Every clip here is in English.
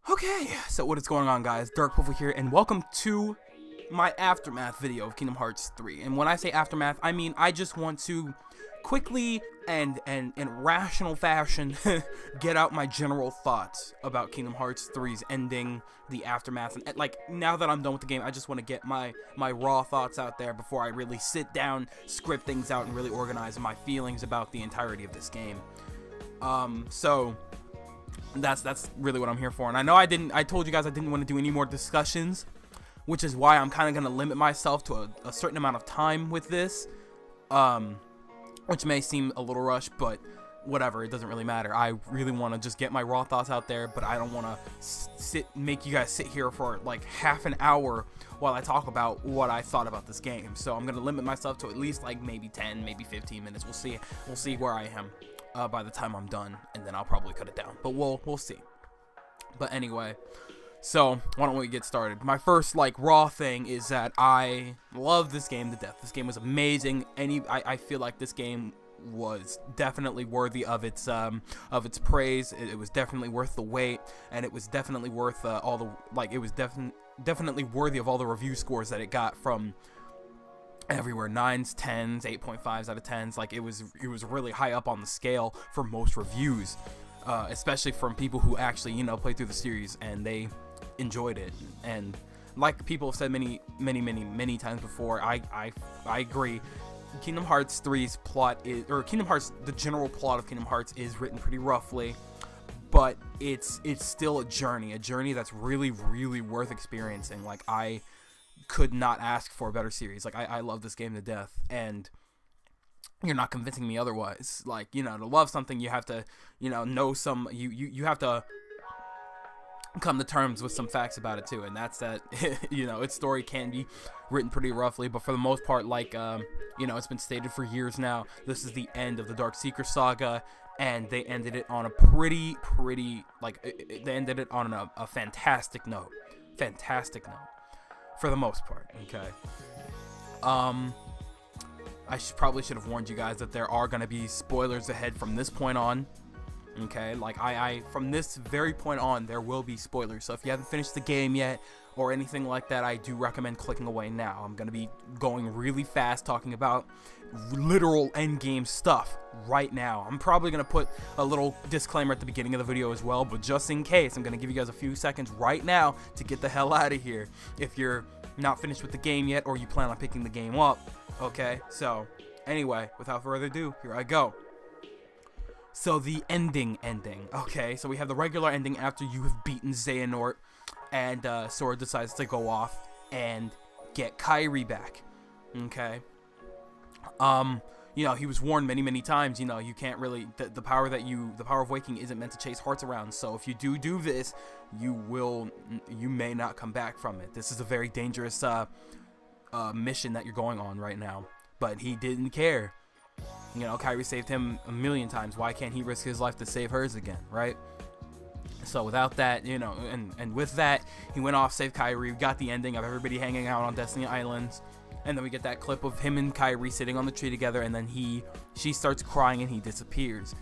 Okay, so what is going on, guys? Dark Wolf here, and welcome to my Aftermath video of Kingdom Hearts 3. And when I say Aftermath, I mean I just want to quickly and in rational fashion get out my general thoughts about Kingdom Hearts 3's ending, the Aftermath, and like, now that I'm done with the game, I just want to get my raw thoughts out there before I really sit down, script things out, and really organize my feelings about the entirety of this game. So that's really what I'm here for. And I know I told you guys I didn't want to do any more discussions, which is why I'm kind of going to limit myself to a certain amount of time with this, which may seem a little rushed, but whatever, it doesn't really matter. I really want to just get my raw thoughts out there, but I don't want to make you guys sit here for like half an hour while I talk about what I thought about this game. So I'm going to limit myself to at least like maybe 10, maybe 15 minutes. We'll see where I am by the time I'm done, and then I'll probably cut it down, but we'll see. But anyway, so why don't we get started? My first like raw thing is that I love this game to death. This game was amazing. I feel like this game was definitely worthy of its praise. It was definitely worth the wait, and it was definitely worth all the, like, it was definitely worthy of all the review scores that it got from everywhere. 9s, 10s, 8.5s out of 10s. Like, it was really high up on the scale for most reviews, especially from people who actually, you know, played through the series and they enjoyed it. And like people have said many times before, I agree. Kingdom Hearts 3's plot is, or the general plot of Kingdom Hearts is written pretty roughly, but it's still a journey that's really worth experiencing. Like, I could not ask for a better series. Like, I love this game to death, and you're not convincing me otherwise. Like, you know, to love something, you have to, you know some, you have to come to terms with some facts about it too, and that's that you know, its story can be written pretty roughly, but for the most part, like, you know, it's been stated for years now, this is the end of the Dark Seeker saga, and they ended it on a pretty like, they ended it on a fantastic note for the most part. Okay, I probably should have warned you guys that there are going to be spoilers ahead from this point on. Okay, like, I from this very point on, there will be spoilers. So if you haven't finished the game yet or anything like that, I do recommend clicking away now. I'm going to be going really fast, talking about literal endgame stuff right now. I'm probably going to put a little disclaimer at the beginning of the video as well, but just in case, I'm going to give you guys a few seconds right now to get the hell out of here if you're not finished with the game yet or you plan on picking the game up. Okay, so anyway, without further ado, here I go. So the ending. Okay, so we have the regular ending after you have beaten Xehanort, and Sora decides to go off and get Kairi back. Okay. You know, he was warned many times, you know, you can't really, the power of waking isn't meant to chase hearts around. So if you do this, you may not come back from it. This is a very dangerous mission that you're going on right now. But he didn't care. You know, Kairi saved him a million times. Why can't he risk his life to save hers again, right? So without that, you know, and with that, he went off, saved Kairi. We got the ending of everybody hanging out on Destiny Islands, and then we get that clip of him and Kairi sitting on the tree together, and then she starts crying and he disappears.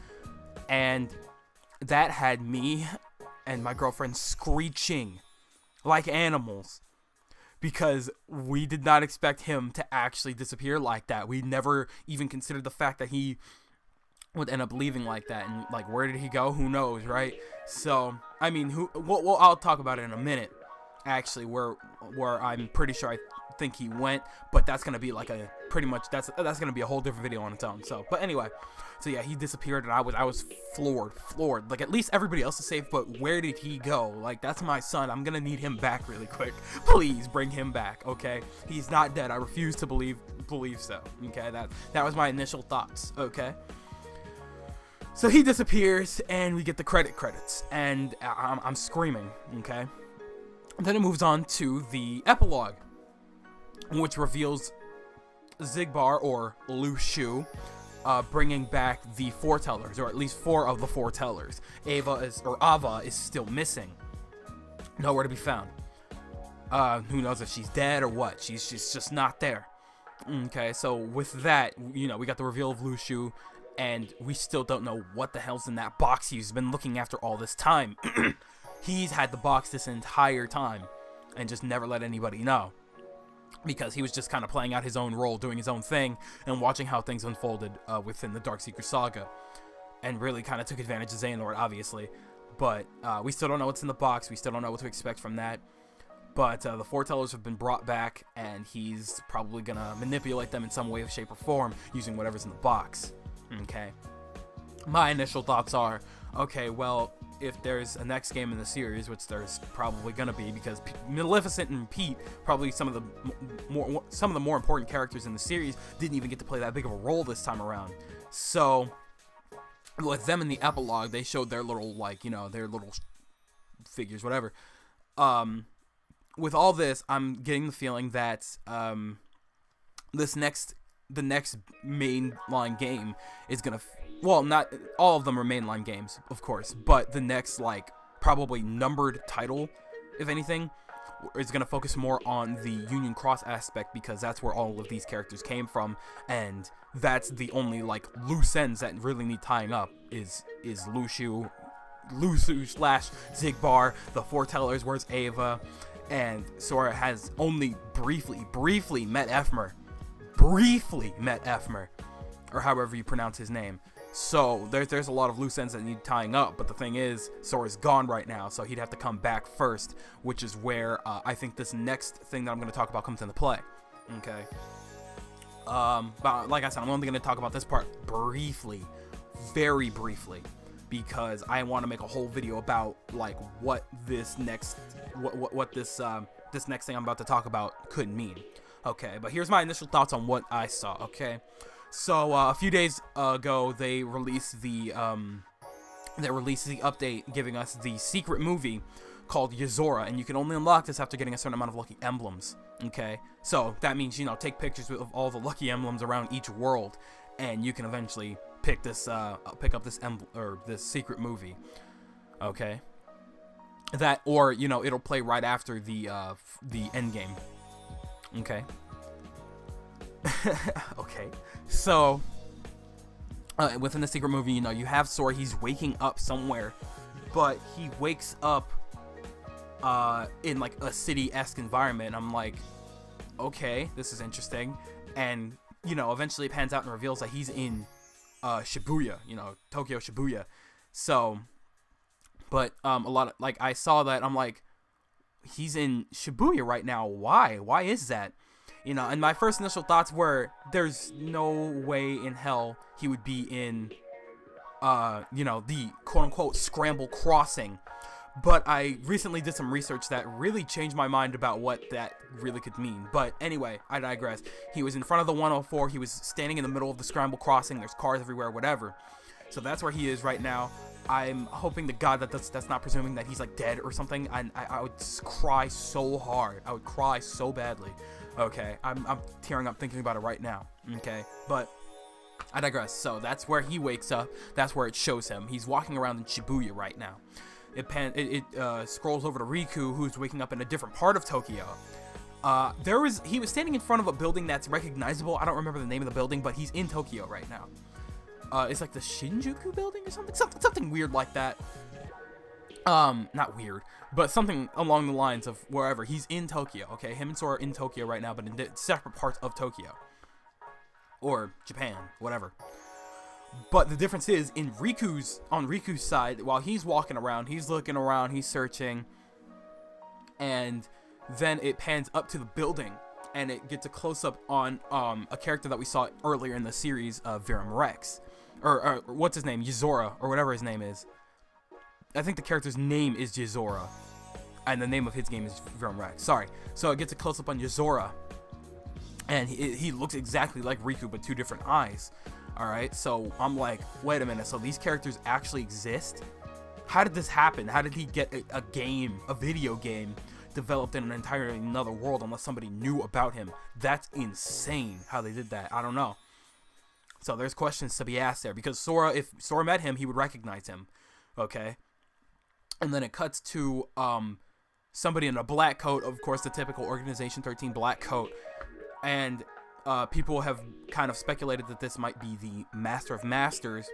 And that had me and my girlfriend screeching like animals, because we did not expect him to actually disappear like that. We never even considered the fact that he would end up leaving like that. And like, where did he go? Who knows, right? So, I mean, well, I'll talk about it in a minute, actually, where I'm pretty sure I think he went, but that's gonna be like a pretty much that's gonna be a whole different video on its own. So, but anyway, so yeah, he disappeared, and I was floored. Like, at least everybody else is safe, but where did he go? Like, that's my son. I'm gonna need him back really quick. Please bring him back. Okay, he's not dead. I refuse to believe so. Okay, that was my initial thoughts. Okay, so he disappears, and we get the credits, and I'm screaming. Okay, and then it moves on to the epilogue, which reveals Xigbar, or Lu Shu, bringing back the foretellers, or at least 4 of the foretellers. Ava is still missing, nowhere to be found. Who knows if she's dead or what? She's just not there. Okay, so with that, you know, we got the reveal of Lu Shu, and we still don't know what the hell's in that box he's been looking after all this time. he's had the box this entire time and just never let anybody know, because he was just kind of playing out his own role, doing his own thing, and watching how things unfolded within the Darkseeker saga, and really kind of took advantage of Xehanort, obviously. But we still don't know what's in the box. We still don't know what to expect from that. But the foretellers have been brought back, and he's probably going to manipulate them in some way, shape, or form using whatever's in the box. Okay. My initial thoughts are, okay, well, if there's a next game in the series, which there's probably going to be, because Maleficent and Pete, probably some of the more important characters in the series, didn't even get to play that big of a role this time around. So with them in the epilogue, they showed their little, like, you know, their little figures, whatever. With all this, I'm getting the feeling that the next mainline game is gonna, well, not all of them are mainline games, of course, but the next, like, probably numbered title, if anything, is gonna focus more on the Union Cross aspect, because that's where all of these characters came from, and that's the only, like, loose ends that really need tying up is Lucio / Zigbar, the foretellers, where's Ava, and Sora has only briefly met Ephmer, or however you pronounce his name. So there's a lot of loose ends that need tying up, but the thing is, Sora's gone right now, so he'd have to come back first, which is where I think this next thing that I'm going to talk about comes into play. Okay. But like I said, I'm only going to talk about this part briefly, very briefly, because I want to make a whole video about, like, what this next this next thing I'm about to talk about could mean. Okay, but here's my initial thoughts on what I saw. Okay, so a few days ago they released the update giving us the secret movie called Yozora, and you can only unlock this after getting a certain amount of lucky emblems. Okay, so that means, you know, take pictures of all the lucky emblems around each world, and you can eventually pick up this this secret movie. Okay, that, or, you know, it'll play right after the end game. Okay. Okay, so within the secret movie, you know, you have Sora. He's waking up somewhere, but he wakes up in, like, a city-esque environment. I'm like, okay, this is interesting. And, you know, eventually it pans out and reveals that he's in Shibuya, you know, Tokyo Shibuya. So, but a lot of, like, I saw that, I'm like, he's in Shibuya right now. Why is that? You know, and my first initial thoughts were, there's no way in hell he would be in you know, the quote-unquote scramble crossing. But I recently did some research that really changed my mind about what that really could mean. But anyway, I digress. He was in front of the 104. He was standing in the middle of the scramble crossing. There's cars everywhere, whatever. So that's where he is right now. I'm hoping to God that that's not presuming that he's, like, dead or something. I would cry so hard. I would cry so badly. Okay, I'm tearing up thinking about it right now. Okay, but I digress. So that's where he wakes up. That's where it shows him. He's walking around in Shibuya right now. It scrolls over to Riku, who's waking up in a different part of Tokyo. He was standing in front of a building that's recognizable. I don't remember the name of the building, but he's in Tokyo right now. It's like the Shinjuku building or something weird like that. Not weird, but something along the lines of wherever. He's in Tokyo. Okay, him and Sora are in Tokyo right now, but in separate parts of Tokyo or Japan, whatever. But the difference is, on Riku's side, while he's walking around, he's looking around, he's searching, and then it pans up to the building, and it gets a close-up on a character that we saw earlier in the series, Virum Rex, or what's his name, Yozora, or whatever his name is. I think the character's name is Yozora, and the name of his game is Virum Rex. Sorry. So it gets a close-up on Yozora, and he looks exactly like Riku, but two different eyes. Alright, so I'm like, wait a minute, so these characters actually exist? How did this happen? How did he get a video game, developed in an entirely another world unless somebody knew about him? That's insane how they did that. I don't know. So there's questions to be asked there, because if Sora met him, he would recognize him. Okay? And then it cuts to somebody in a black coat, of course, the typical Organization 13 black coat, and people have kind of speculated that this might be the Master of Masters,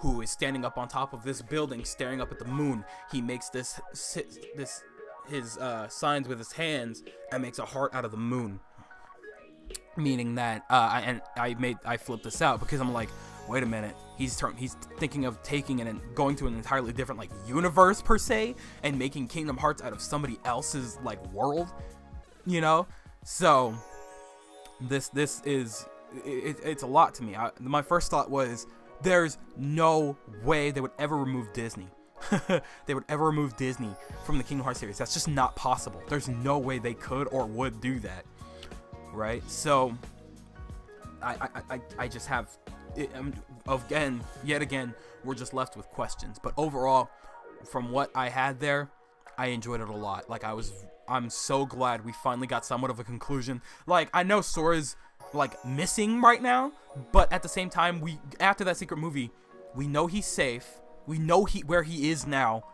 who is standing up on top of this building, staring up at the moon. He makes his signs with his hands and makes a heart out of the moon. Meaning that, I flipped this out because I'm like, wait a minute, he's thinking of taking and going to an entirely different like universe per se, and making Kingdom Hearts out of somebody else's like world, you know. So this is it's a lot to me. My first thought was, there's no way they would ever remove Disney. They would ever remove Disney from the Kingdom Hearts series. That's just not possible. There's no way they could or would do that, right? So I just have yet again we're just left with questions. But overall, from what I had there, I enjoyed it a lot. Like, I'm so glad we finally got somewhat of a conclusion. Like, I know Sora's like missing right now, but at the same time, after that secret movie, we know he's safe. We know where he is now,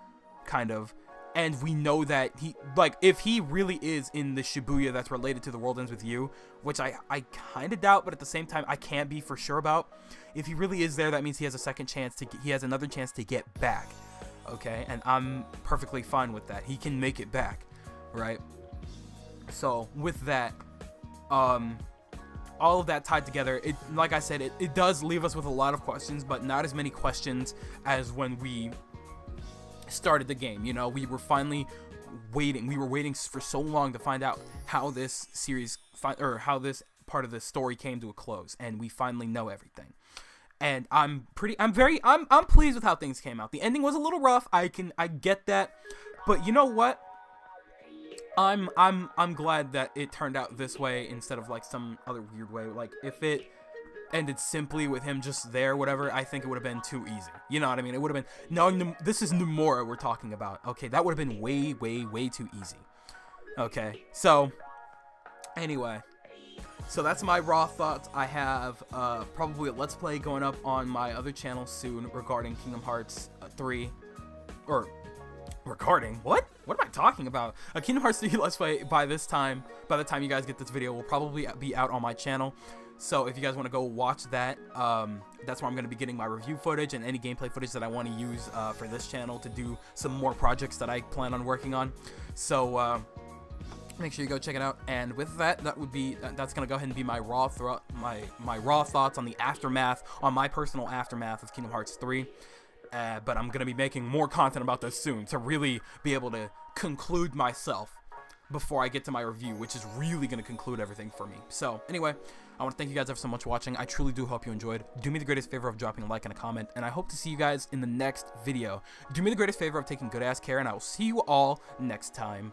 kind of, and we know that if he really is in the Shibuya that's related to The World Ends With You, which I kind of doubt, but at the same time I can't be for sure about. If he really is there, that means he has another chance to get back, okay? And I'm perfectly fine with that. He can make it back, right? So with that, all of that tied together, like I said, it does leave us with a lot of questions, but not as many questions as when we started the game. You know, we were finally waiting. We were waiting for so long to find out how this series, or how this part of the story came to a close, and we finally know everything. And I'm pleased with how things came out. The ending was a little rough. I get that, but you know what? I'm glad that it turned out this way instead of like some other weird way. Like, if it ended simply with him just there, whatever, I think it would have been too easy. You know what I mean? It would have been, no, this is Nomura we're talking about. Okay, that would have been way, way, way too easy. Okay, so anyway, so that's my raw thoughts. I have probably a Let's Play going up on my other channel soon regarding Kingdom Hearts 3, or regarding what am I talking about? A Kingdom Hearts 3 Let's Play by the time you guys get this video will probably be out on my channel. So if you guys want to go watch that, that's where I'm going to be getting my review footage and any gameplay footage that I want to use for this channel to do some more projects that I plan on working on. So make sure you go check it out. And with that, that's going to go ahead and be my raw thoughts on the aftermath, on my personal aftermath of Kingdom Hearts 3. But I'm going to be making more content about this soon to really be able to conclude myself before I get to my review, which is really going to conclude everything for me. So anyway, I want to thank you guys ever so much for watching. I truly do hope you enjoyed. Do me the greatest favor of dropping a like and a comment, and I hope to see you guys in the next video. Do me the greatest favor of taking good ass care, and I will see you all next time.